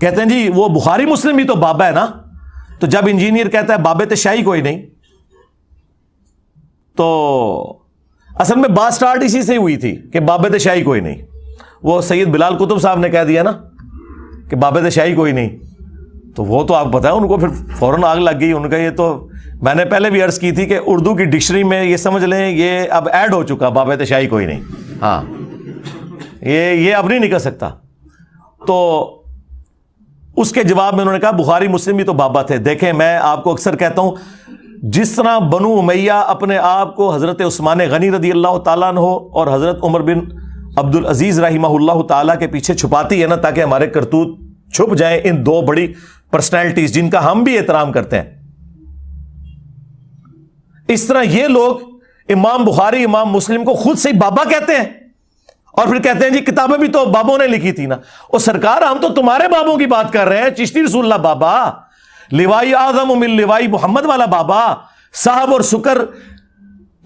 کہتے ہیں جی وہ بخاری مسلم بھی تو بابا ہے نا. تو جب انجینئر کہتا ہے بابے تشائی کوئی نہیں, تو اصل میں بات سٹارٹ اسی سے ہوئی تھی کہ بابے تشائی کوئی نہیں. وہ سید بلال قطب صاحب نے کہہ دیا نا کہ بابے تشائی کوئی نہیں, تو وہ تو آپ پتہ ہے ان کو پھر فوراً آگ لگ گئی. ان کا یہ تو میں نے پہلے بھی عرض کی تھی کہ اردو کی ڈکشنری میں یہ سمجھ لیں یہ اب ایڈ ہو چکا, بابے تشائی کوئی نہیں. ہاں یہ اب نہیں نکل سکتا. تو اس کے جواب میں انہوں نے کہا بخاری مسلم بھی تو بابا تھے. دیکھیں میں آپ کو اکثر کہتا ہوں, جس طرح بنو امیہ اپنے آپ کو حضرت عثمان غنی رضی اللہ تعالیٰ عنہ اور حضرت عمر بن عبد العزیز رحمہ اللہ تعالیٰ کے پیچھے چھپاتی ہے نا, تاکہ ہمارے کرتوت چھپ جائیں ان دو بڑی پرسنالٹیز جن کا ہم بھی احترام کرتے ہیں, اس طرح یہ لوگ امام بخاری امام مسلم کو خود سے بابا کہتے ہیں اور پھر کہتے ہیں جی کتابیں بھی تو بابوں نے لکھی تھی نا. اور سرکار ہم تو تمہارے بابوں کی بات کر رہے ہیں. چشتی رسول اللہ بابا, لوائی اعظم من لوائی محمد والا بابا, صاحب اور سکر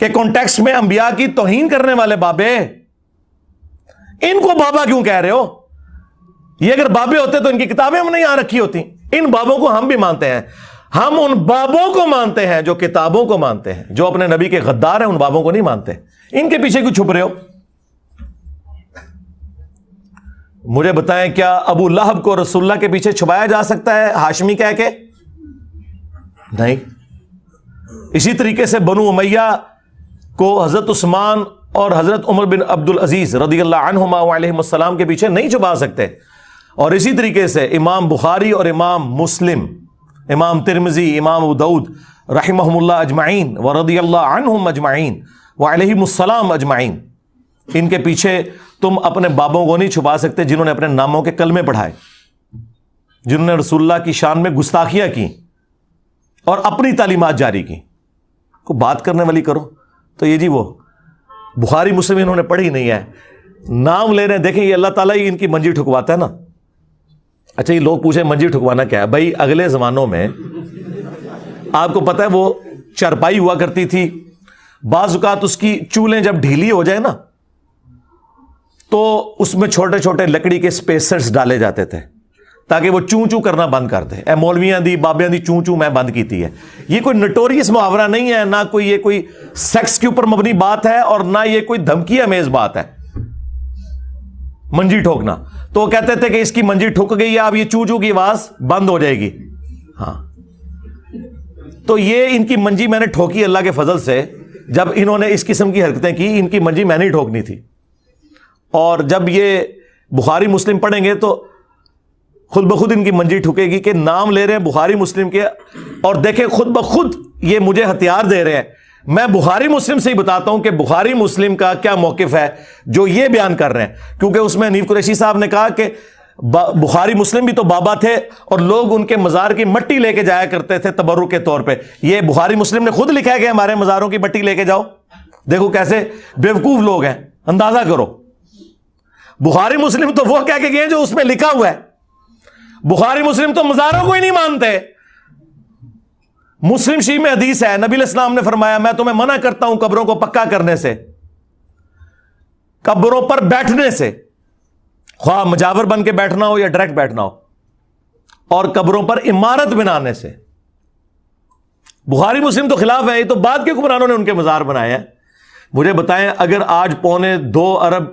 کے کانٹیکسٹ میں انبیاء کی توہین کرنے والے بابے, ان کو بابا کیوں کہہ رہے ہو؟ یہ اگر بابے ہوتے تو ان کی کتابیں ہم نے یہاں رکھی ہوتی. ان بابوں کو ہم بھی مانتے ہیں. ہم ان بابوں کو مانتے ہیں جو کتابوں کو مانتے ہیں, جو اپنے نبی کے غدار ہیں ان بابوں کو نہیں مانتے. ان کے پیچھے کیوں چھپ رہے ہو؟ مجھے بتائیں کیا ابو لہب کو رسول اللہ کے پیچھے چھپایا جا سکتا ہے ہاشمی کہہ کے؟ نہیں. اسی طریقے سے بنو امیہ کو حضرت عثمان اور حضرت عمر بن عبد العزیز رضی اللہ عنہما وعلیہم السلام کے پیچھے نہیں چھپا سکتے. اور اسی طریقے سے امام بخاری اور امام مسلم, امام ترمذی, امام ابو داؤد رحمہم اللہ اجمعین ورضی اللہ عنہم اجمعین وعلیہم السلام اجمعین, ان کے پیچھے تم اپنے بابوں کو نہیں چھپا سکتے جنہوں نے اپنے ناموں کے کلمے پڑھائے, جنہوں نے رسول اللہ کی شان میں گستاخیاں کی اور اپنی تعلیمات جاری کی. کو بات کرنے والی کرو تو یہ جی وہ بخاری مسلم انہوں نے پڑھی نہیں ہے, نام لے رہے ہیں. دیکھیں یہ اللہ تعالیٰ ہی ان کی منجی ٹھکواتا ہے نا. اچھا یہ لوگ پوچھیں منجی ٹھکوانا کیا ہے؟ بھائی اگلے زمانوں میں آپ کو پتہ ہے وہ چارپائی ہوا کرتی تھی, بعض اوقات اس کی چولیں جب ڈھیلی ہو جائے نا تو اس میں چھوٹے چھوٹے لکڑی کے سپیسرز ڈالے جاتے تھے تاکہ وہ چوں چوں کرنا بند کر دے. اے مولویاں دی بابیاں دی چوں چوں میں بند کیتی ہے. یہ کوئی نٹوریس محاورہ نہیں ہے, نہ کوئی یہ کوئی سیکس کے اوپر مبنی بات ہے اور نہ یہ کوئی دھمکی امیز بات ہے منجی ٹھوکنا. تو وہ کہتے تھے کہ اس کی منجی ٹھک گئی ہے, اب یہ چوں چوں کی آواز بند ہو جائے گی. ہاں تو یہ ان کی منجی میں نے ٹھوکی اللہ کے فضل سے. جب انہوں نے اس قسم کی حرکتیں کی, ان کی منجی میں نہیں ٹھوکنی تھی. اور جب یہ بخاری مسلم پڑھیں گے تو خود بخود ان کی منجی ٹھکے گی کہ نام لے رہے ہیں بخاری مسلم کے, اور دیکھیں خود بخود یہ مجھے ہتھیار دے رہے ہیں. میں بخاری مسلم سے ہی بتاتا ہوں کہ بخاری مسلم کا کیا موقف ہے جو یہ بیان کر رہے ہیں, کیونکہ اس میں حنیف قریشی صاحب نے کہا کہ بخاری مسلم بھی تو بابا تھے اور لوگ ان کے مزار کی مٹی لے کے جایا کرتے تھے تبرک کے طور پہ. یہ بخاری مسلم نے خود لکھا ہے کہ ہمارے مزاروں کی مٹی لے کے جاؤ. دیکھو کیسے بیوقوف لوگ ہیں, اندازہ کرو. بخاری مسلم تو وہ کہہ کے گئے جو اس میں لکھا ہوا ہے. بخاری مسلم تو مزاروں کو ہی نہیں مانتے. مسلم شریف میں حدیث ہے, نبی علیہ السلام نے فرمایا میں تمہیں منع کرتا ہوں قبروں کو پکا کرنے سے, قبروں پر بیٹھنے سے, خواہ مجاور بن کے بیٹھنا ہو یا ڈائریکٹ بیٹھنا ہو, اور قبروں پر عمارت بنانے سے. بخاری مسلم تو خلاف ہے, یہ تو بعد کے حکمرانوں نے ان کے مزار بنائے ہیں. مجھے بتائیں اگر آج 2.25 ارب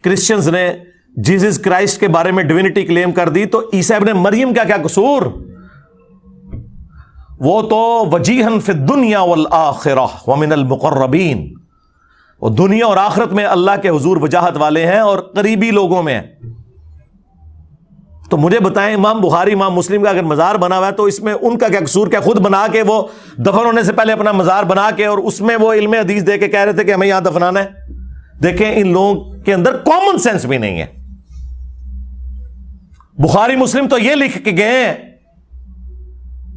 کرسچنز نے جیزس کرائسٹ کے بارے میں ڈیوینٹی کلیم کر دی تو عیسیٰ ابن مریم کا کیا قصور؟ وہ تو وجیہن فی الدنیا والآخرہ ومن المقربین, وہ دنیا اور آخرت میں اللہ کے حضور وجاہت والے ہیں اور قریبی لوگوں میں ہیں. تو مجھے بتائیں امام بخاری امام مسلم کا اگر مزار بنا ہوا ہے تو اس میں ان کا کیا قصور؟ کیا خود بنا کے وہ دفن ہونے سے پہلے اپنا مزار بنا کے اور اس میں وہ علم حدیث دے کے کہہ رہے تھے کہ ہمیں یہاں دفنانا ہے؟ دیکھیں ان لوگوں کے اندر کامن سینس بھی نہیں ہے. بخاری مسلم تو یہ لکھ کے گئے ہیں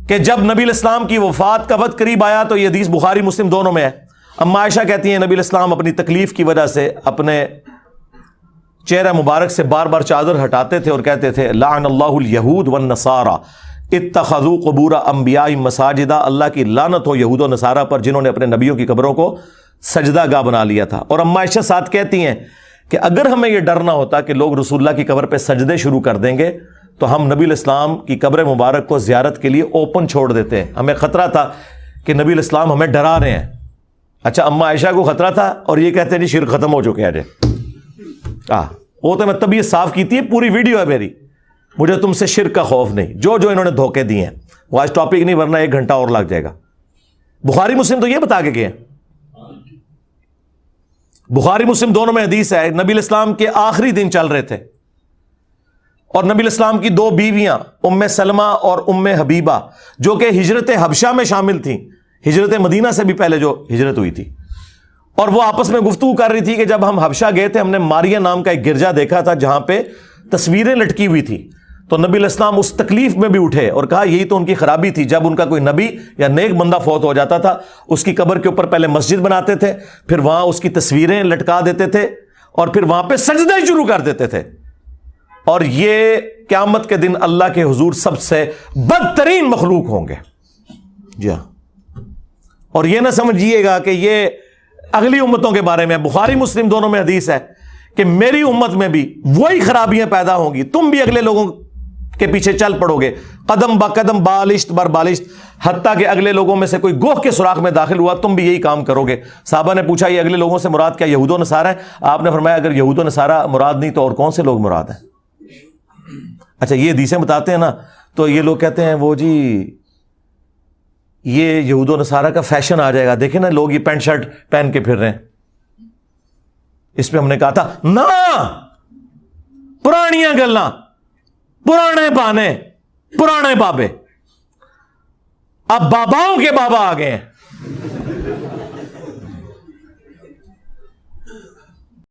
کہ جب نبی علیہ السلام کی وفات کا وقت قریب آیا تو یہ حدیث بخاری مسلم دونوں میں ہے. اما عائشہ کہتی ہیں نبی علیہ السلام اپنی تکلیف کی وجہ سے اپنے چہرہ مبارک سے بار بار چادر ہٹاتے تھے اور کہتے تھے لعن اللہ الیہود والنصارى اتخذوا قبور انبیاء مساجدا, اللہ کی لعنت ہو یہود و نصارہ پر جنہوں نے اپنے نبیوں کی قبروں کو سجدہ گاہ بنا لیا تھا. اور اما عائشہ ساتھ کہتی ہیں کہ اگر ہمیں یہ ڈرنا ہوتا کہ لوگ رسول اللہ کی قبر پہ سجدے شروع کر دیں گے تو ہم نبی الاسلام کی قبر مبارک کو زیارت کے لیے اوپن چھوڑ دیتے ہیں. ہمیں خطرہ تھا کہ نبی الاسلام ہمیں ڈرا رہے ہیں. اچھا اما عائشہ کو خطرہ تھا اور یہ کہتے ہیں جی شرک ختم ہو چکے ہیں. وہ تو میں طبیعت صاف کی تھی, پوری ویڈیو ہے میری, مجھے تم سے شرک کا خوف نہیں. جو انہوں نے دھوکے دیے ہیں وہ آج ٹاپک نہیں, ورنہ 1 گھنٹہ اور لگ جائے گا. بخاری مسلم تو یہ بتا کے گئے, بخاری مسلم دونوں میں حدیث ہے, نبی الاسلام کے آخری دن چل رہے تھے اور نبی الاسلام کی 2 بیویاں ام سلمہ اور ام حبیبہ جو کہ ہجرت حبشہ میں شامل تھیں, ہجرت مدینہ سے بھی پہلے جو ہجرت ہوئی تھی, اور وہ آپس میں گفتگو کر رہی تھی کہ جب ہم حبشہ گئے تھے ہم نے ماریہ نام کا ایک گرجا دیکھا تھا جہاں پہ تصویریں لٹکی ہوئی تھی. تو نبی الاسلام اس تکلیف میں بھی اٹھے اور کہا یہی تو ان کی خرابی تھی, جب ان کا کوئی نبی یا نیک بندہ فوت ہو جاتا تھا اس کی قبر کے اوپر پہلے مسجد بناتے تھے, پھر وہاں اس کی تصویریں لٹکا دیتے تھے اور پھر وہاں پہ سجدے شروع کر دیتے تھے. اور یہ قیامت کے دن اللہ کے حضور سب سے بدترین مخلوق ہوں گے. جی ہاں, اور یہ نہ سمجھیے گا کہ یہ اگلی امتوں کے بارے میں. بخاری مسلم دونوں میں حدیث ہے کہ میری امت میں بھی وہی خرابیاں پیدا ہوں گی, تم بھی اگلے لوگوں کے پیچھے چل پڑو گے قدم با قدم, بالشت بر بالشت, حتیٰ کہ اگلے لوگوں میں سے کوئی گوہ کے سوراخ میں داخل ہوا تم بھی یہی کام کرو گے. صحابہ نے پوچھا یہ اگلے لوگوں سے مراد کیا یہود و نصارہ ہیں؟ آپ نے فرمایا اگر یہود و نصارہ مراد نہیں تو اور کون سے لوگ مراد ہیں؟ اچھا یہ حدیثیں بتاتے ہیں نا, تو یہ لوگ کہتے ہیں وہ جی یہ یہود و نصارہ کا فیشن آ جائے گا, دیکھیں نا لوگ یہ پینٹ شرٹ پہن کے پھر رہے ہیں. اس پہ ہم نے کہا تھا نہ, پرانیاں گلاں, پرانے بانے, پرانے بابے, اب باباؤں کے بابا آ گئے ہیں.